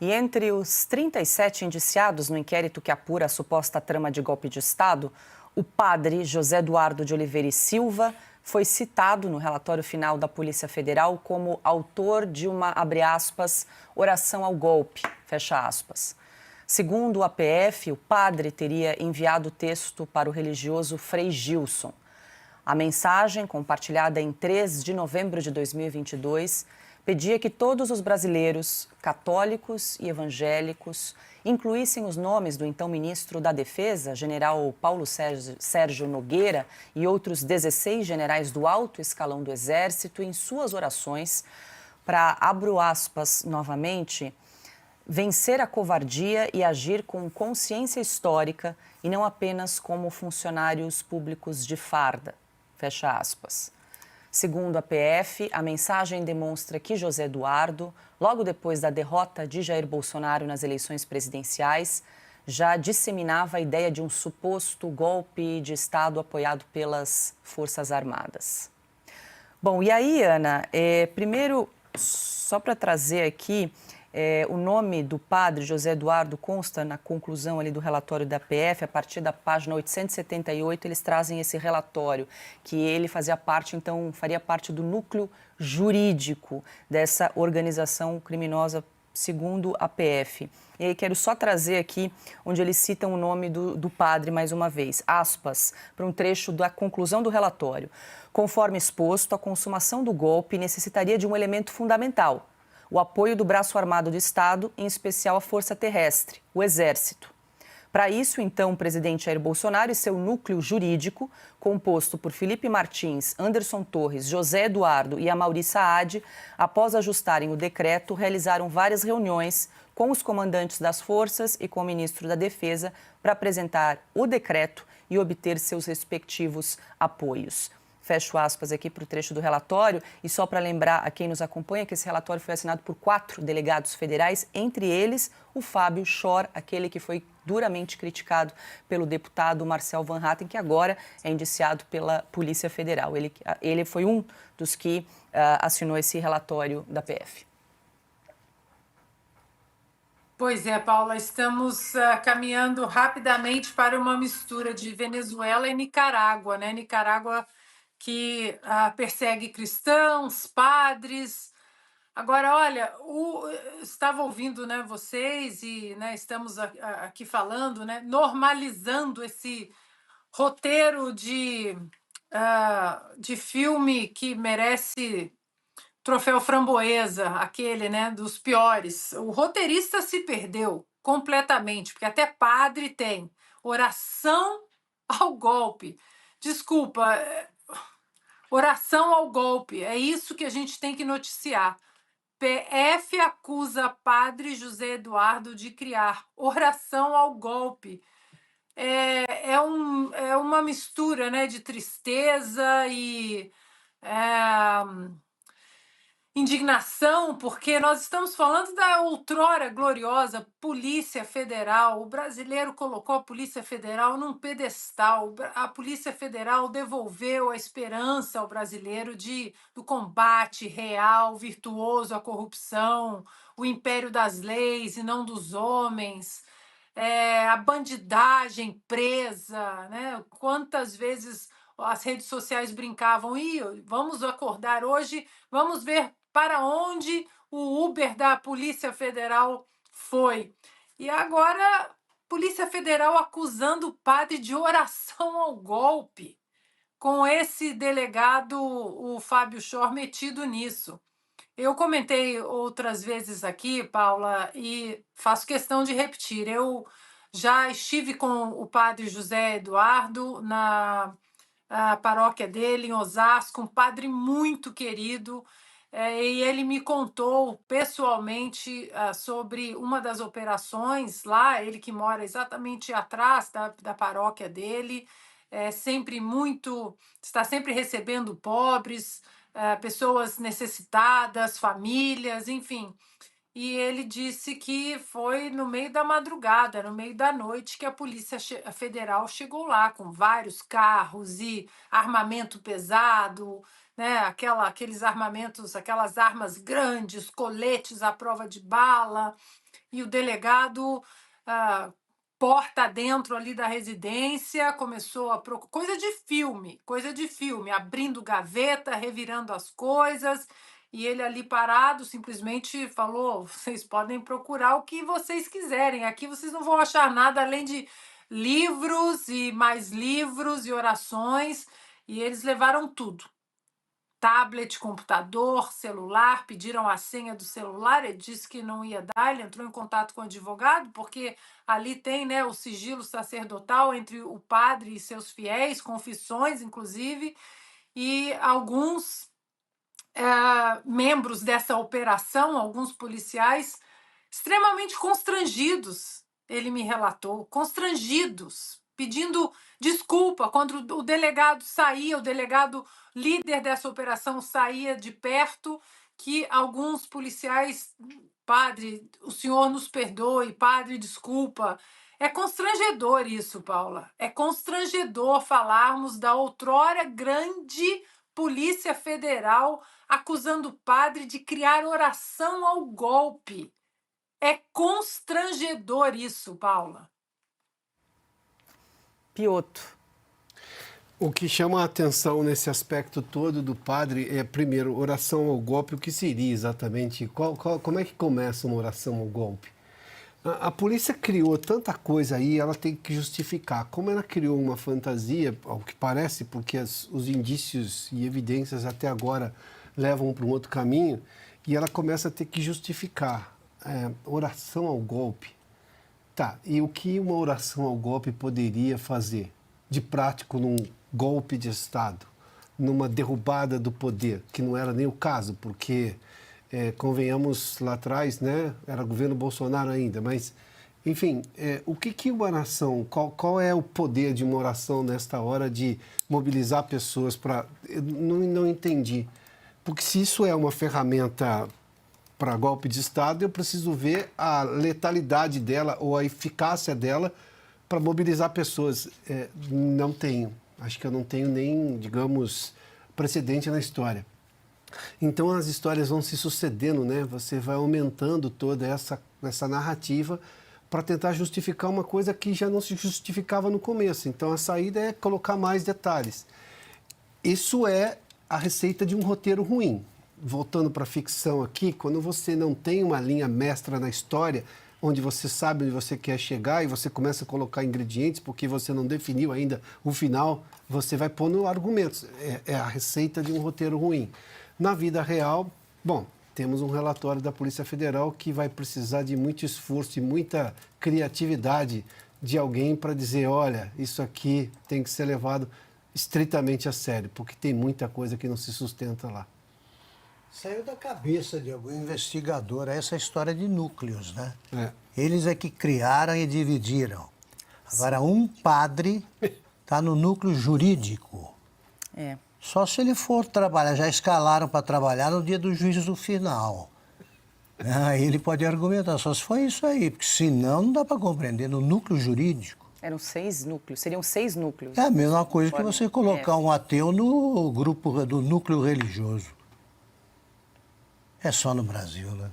E entre os 37 indiciados no inquérito que apura a suposta trama de golpe de Estado, o padre José Eduardo de Oliveira e Silva foi citado no relatório final da Polícia Federal como autor de uma, abre aspas, oração ao golpe, fecha aspas. Segundo a PF, o padre teria enviado o texto para o religioso Frei Gilson. A mensagem, compartilhada em 3 de novembro de 2022, pedia que todos os brasileiros, católicos e evangélicos, incluíssem os nomes do então ministro da Defesa, general Paulo Sérgio Nogueira, e outros 16 generais do alto escalão do Exército em suas orações para, abro aspas novamente, vencer a covardia e agir com consciência histórica e não apenas como funcionários públicos de farda. Fecha aspas. Segundo a PF, a mensagem demonstra que José Eduardo, logo depois da derrota de Jair Bolsonaro nas eleições presidenciais, já disseminava a ideia de um suposto golpe de Estado apoiado pelas Forças Armadas. Bom, e aí, Ana, primeiro, só para trazer aqui, o nome do padre José Eduardo consta na conclusão ali do relatório da PF, a partir da página 878, eles trazem esse relatório, que ele fazia parte, então, faria parte do núcleo jurídico dessa organização criminosa, segundo a PF. E aí quero só trazer aqui, onde eles citam o nome do padre mais uma vez, aspas, para um trecho da conclusão do relatório. Conforme exposto, a consumação do golpe necessitaria de um elemento fundamental, o apoio do braço armado do Estado, em especial a Força Terrestre, o Exército. Para isso, então, o presidente Jair Bolsonaro e seu núcleo jurídico, composto por Felipe Martins, Anderson Torres, José Eduardo e Amaury Saad, após ajustarem o decreto, realizaram várias reuniões com os comandantes das forças e com o ministro da Defesa para apresentar o decreto e obter seus respectivos apoios. Fecho aspas aqui para o trecho do relatório. E só para lembrar a quem nos acompanha que esse relatório foi assinado por 4 delegados federais, entre eles o Fábio Schor, aquele que foi duramente criticado pelo deputado Marcel Van Hatten, que agora é indiciado pela Polícia Federal. Ele foi um dos que assinou esse relatório da PF. Pois é, Paula, estamos caminhando rapidamente para uma mistura de Venezuela e Nicarágua, né? Nicarágua que persegue cristãos, padres. Agora, olha, estava ouvindo, né, vocês e, né, estamos aqui falando, né, normalizando esse roteiro de filme que merece troféu Framboesa, aquele, né, dos piores. O roteirista se perdeu completamente, porque até padre tem oração ao golpe. Desculpa, oração ao golpe. É isso que a gente tem que noticiar. PF acusa padre José Eduardo de criar oração ao golpe. É uma mistura, né, de tristeza e indignação, porque nós estamos falando da outrora gloriosa Polícia Federal. O brasileiro colocou a Polícia Federal num pedestal. A Polícia Federal devolveu a esperança ao brasileiro do combate real, virtuoso à corrupção, o império das leis e não dos homens. A bandidagem presa, né? Quantas vezes as redes sociais brincavam, vamos acordar hoje, vamos ver para onde o Uber da Polícia Federal foi. E agora, Polícia Federal acusando o padre de oração ao golpe, com esse delegado, o Fábio Schor, metido nisso. Eu comentei outras vezes aqui, Paula, e faço questão de repetir. Eu já estive com o padre José Eduardo na paróquia dele, em Osasco, um padre muito querido, e ele me contou pessoalmente sobre uma das operações lá, ele que mora exatamente atrás da paróquia dele, está sempre recebendo pobres, pessoas necessitadas, famílias, enfim. E ele disse que foi no meio da madrugada, no meio da noite, que a Polícia Federal chegou lá com vários carros e armamento pesado, né? Aqueles armamentos, aquelas armas grandes, coletes à prova de bala. e o delegado porta dentro ali da residência, começou a procurar coisa de filme, abrindo gaveta, revirando as coisas, e ele ali parado simplesmente falou: vocês podem procurar o que vocês quiserem, aqui vocês não vão achar nada além de livros e mais livros e orações, e eles levaram tudo. Tablet, computador, celular, pediram a senha do celular, ele disse que não ia dar, ele entrou em contato com o advogado, porque ali tem, né, o sigilo sacerdotal entre o padre e seus fiéis, confissões, inclusive, e alguns membros dessa operação, alguns policiais, extremamente constrangidos, ele me relatou, constrangidos, pedindo desculpa quando o delegado saía, o delegado líder dessa operação saía de perto, que alguns policiais, padre, o senhor nos perdoe, padre, desculpa. É constrangedor isso, Paula. É constrangedor falarmos da outrora grande Polícia Federal acusando o padre de criar oração ao golpe. É constrangedor isso, Paula. Piotr. O que chama a atenção nesse aspecto todo do padre é, primeiro, oração ao golpe. O que seria exatamente? Como é que começa uma oração ao golpe? A polícia criou tanta coisa aí, ela tem que justificar. Como ela criou uma fantasia, ao que parece, porque os indícios e evidências até agora levam para um outro caminho, e ela começa a ter que justificar. Oração ao golpe. Tá, e o que uma oração ao golpe poderia fazer de prático num golpe de Estado, numa derrubada do poder, que não era nem o caso, porque, convenhamos, lá atrás, né, era governo Bolsonaro ainda, mas, enfim, o que uma nação, qual é o poder de uma oração nesta hora de mobilizar pessoas para... Não entendi, porque se isso é uma ferramenta para golpe de Estado, eu preciso ver a letalidade dela ou a eficácia dela para mobilizar pessoas. Não tenho. Acho que eu não tenho nem, digamos, precedente na história. Então, as histórias vão se sucedendo, né? Você vai aumentando toda essa narrativa para tentar justificar uma coisa que já não se justificava no começo. Então, a saída é colocar mais detalhes. Isso é a receita de um roteiro ruim. Voltando para a ficção aqui, quando você não tem uma linha mestra na história, onde você sabe onde você quer chegar e você começa a colocar ingredientes porque você não definiu ainda o final, você vai pondo argumentos. É a receita de um roteiro ruim. Na vida real, bom, temos um relatório da Polícia Federal que vai precisar de muito esforço e muita criatividade de alguém para dizer, olha, isso aqui tem que ser levado estritamente a sério, porque tem muita coisa que não se sustenta lá. Saiu da cabeça de algum investigador essa história de núcleos, né? Eles é que criaram e dividiram. Agora, um padre está no núcleo jurídico. Só se ele for trabalhar, já escalaram para trabalhar no dia do juízo final. Aí ele pode argumentar, só se foi isso aí, porque senão não dá para compreender. No núcleo jurídico. Eram 6 núcleos, seriam 6 núcleos. É a mesma coisa que você colocar um ateu no grupo do núcleo religioso. É só no Brasil, né?